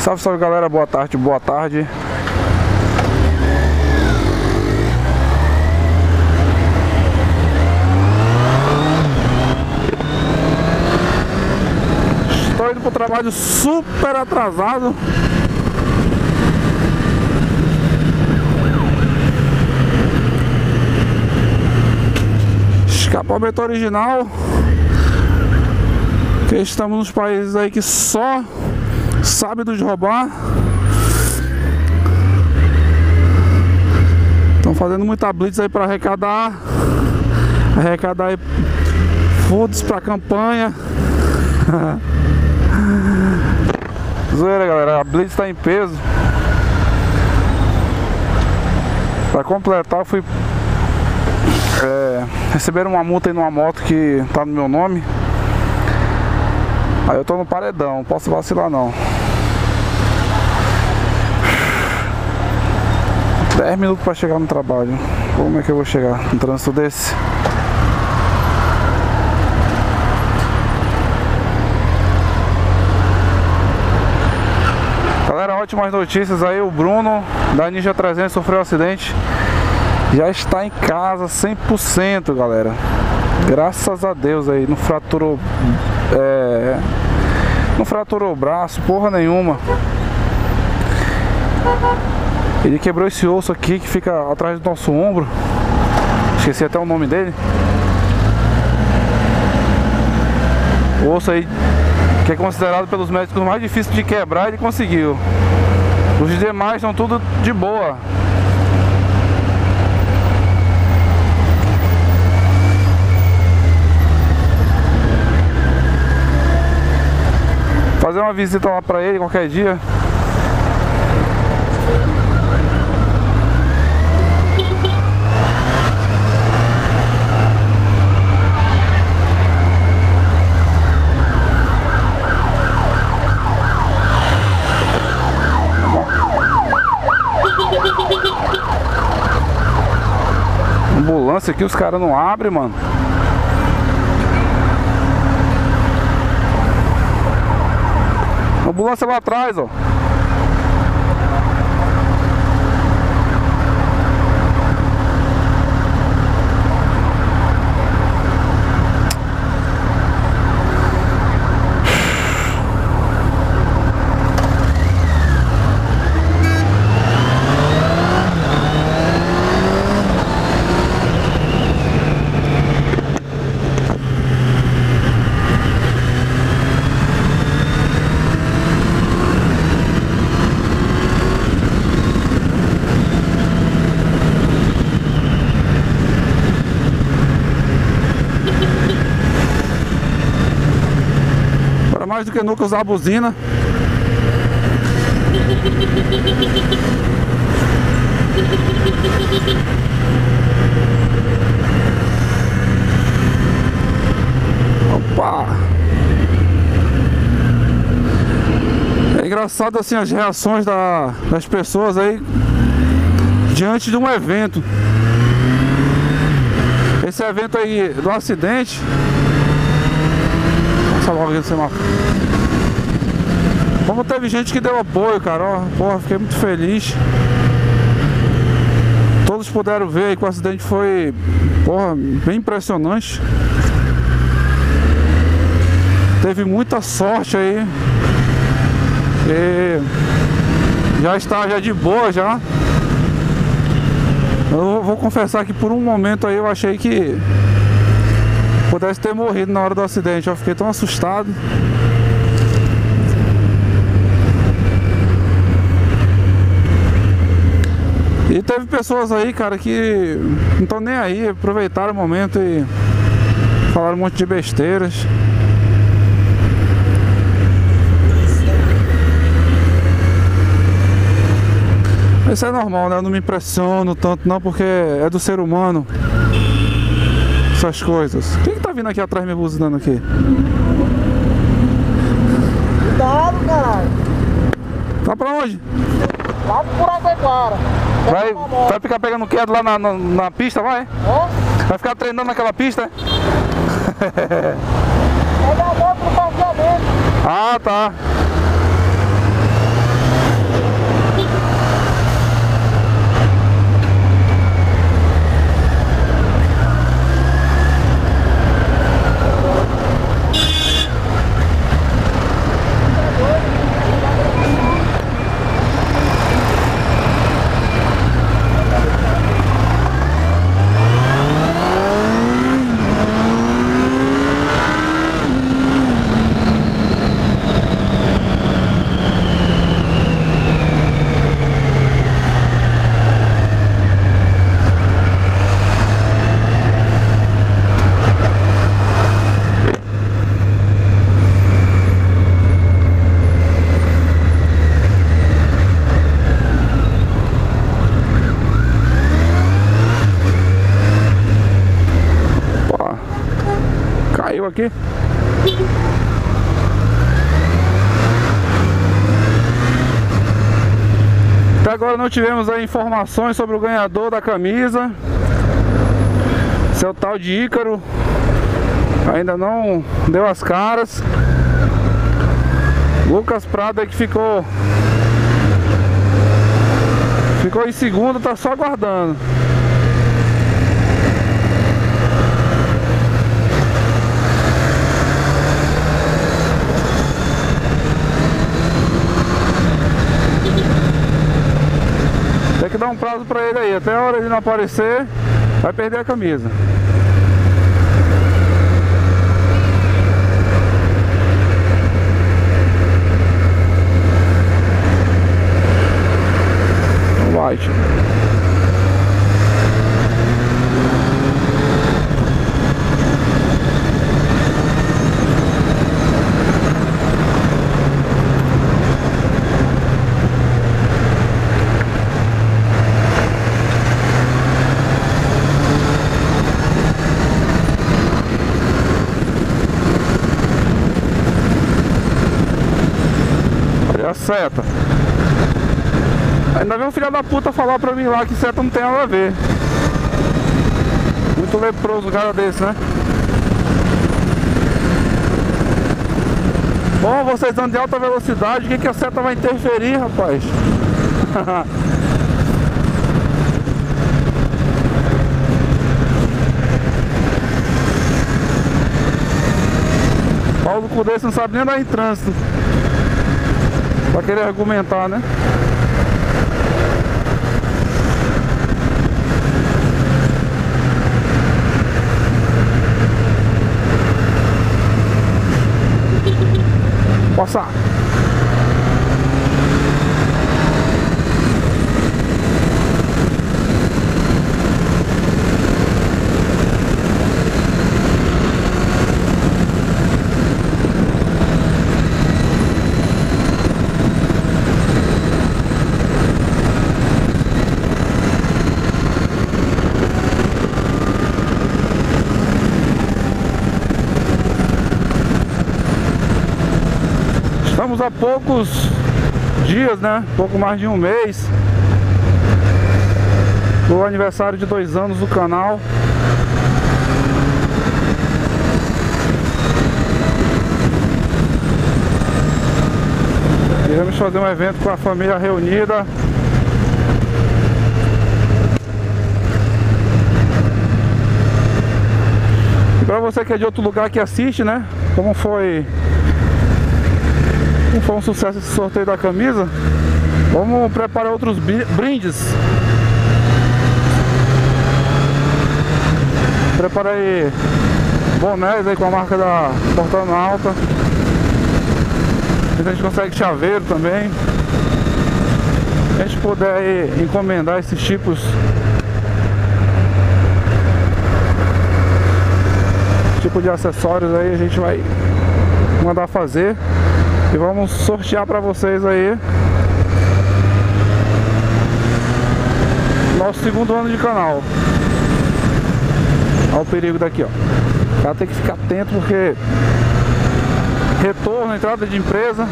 Salve, salve galera, boa tarde, boa tarde. Estou indo pro trabalho super atrasado. Escapamento original. Que estamos nos países aí que só sabe nos roubar. Estão fazendo muita blitz aí para arrecadar aí fundos para campanha. Zoeira, galera, a blitz está em peso. Para completar, eu fui receber uma multa aí numa moto que tá no meu nome. Aí eu tô no paredão, não posso vacilar não. 10 minutos pra chegar no trabalho. Como é que eu vou chegar num trânsito desse? Galera, ótimas notícias aí. O Bruno da Ninja 300 sofreu um acidente. Já está em casa 100%, galera. Graças a Deus aí, não fraturou o braço, porra nenhuma. Ele quebrou esse osso aqui que fica atrás do nosso ombro. Esqueci até o nome dele. O osso aí que é considerado pelos médicos o mais difícil de quebrar, ele conseguiu. Os demais estão tudo de boa. Fazer uma visita lá pra ele qualquer dia. Ambulância aqui, os caras não abrem, mano. Ambulância lá atrás, ó. Mais do que nunca usar a buzina. Opa! É engraçado assim as reações das pessoas aí diante de um evento. Esse evento aí do acidente. Logo aqui do semáforo. Como teve gente que deu apoio, cara, ó, porra, fiquei muito feliz. Todos puderam ver aí que o acidente foi, porra, bem impressionante. Teve muita sorte aí. E já está já de boa já. Eu vou confessar que por um momento aí eu achei que pudesse ter morrido na hora do acidente. Eu fiquei tão assustado. E teve pessoas aí, cara, que não estão nem aí, aproveitaram o momento e falaram um monte de besteiras. Isso é normal, né? Eu não me impressiono tanto não, porque é do ser humano essas coisas. Quem que tá vindo aqui atrás me buzinando aqui? Cuidado, caralho! Tá pra onde? Lá pro Buraquara. Vai ficar pegando quieto lá na pista, vai? É? Vai ficar treinando naquela pista? É da moto pro parqueamento. Ah, tá. agora não tivemos aí informações sobre o ganhador da camisa. Esse é o tal de Ícaro. Ainda não deu as caras. Lucas Prado é que ficou em segundo, tá só aguardando. Tem que dar um prazo pra ele aí, até a hora de não aparecer, vai perder a camisa. White. Olha a seta. Ainda vem um filho da puta falar pra mim lá que seta não tem nada a ver. Muito leproso um cara desse, né? Bom, vocês andam de alta velocidade, o que a seta vai interferir, rapaz? Paulo com desse não sabe nem andar em trânsito pra querer argumentar, né? Passar. Estamos há poucos dias, né? Pouco mais de um mês do aniversário de 2 anos do canal. Queremos fazer um evento com a família reunida. E para você que é de outro lugar que assiste, né? Como foi um sucesso esse sorteio da camisa, vamos preparar outros brindes. Prepara aí bonés aí com a marca da Portando Alta. A gente consegue chaveiro também. Se a gente puder aí encomendar esses tipos de acessórios aí, a gente vai mandar fazer. E vamos sortear para vocês aí nosso 2º ano de canal. Olha o perigo daqui, ó. O cara tem que ficar atento porque retorno, entrada de empresa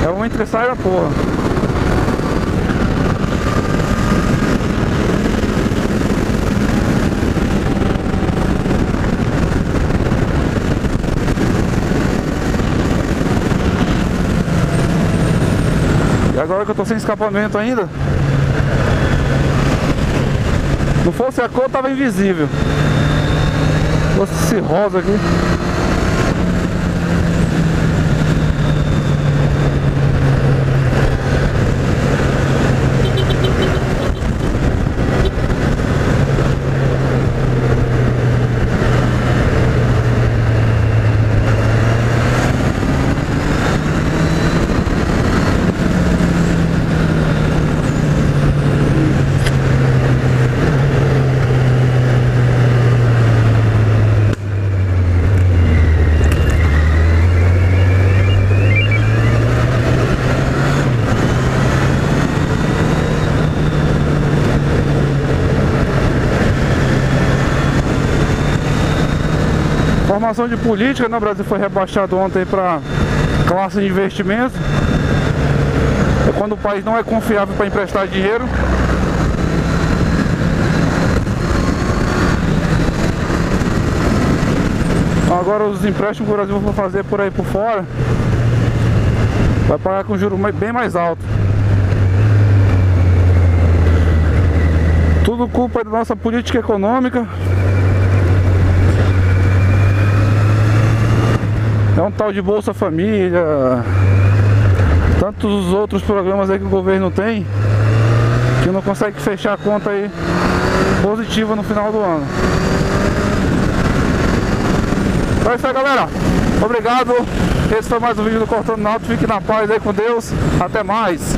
é um entra e sai da porra. Agora que eu tô sem escapamento ainda, não fosse a cor, tava invisível. Se fosse esse rosa aqui. Formação de política, né? O Brasil foi rebaixado ontem para classe de investimentos. É quando o país não é confiável para emprestar dinheiro. Então agora os empréstimos que o Brasil vai fazer por aí por fora vai pagar com juros bem mais alto. Tudo culpa da nossa política econômica. É um tal de Bolsa Família, tantos outros programas aí que o governo tem, que não consegue fechar a conta aí positiva no final do ano. Então é isso aí, galera. Obrigado. Esse foi mais um vídeo do Cortando Náutico. Fique na paz aí com Deus. Até mais.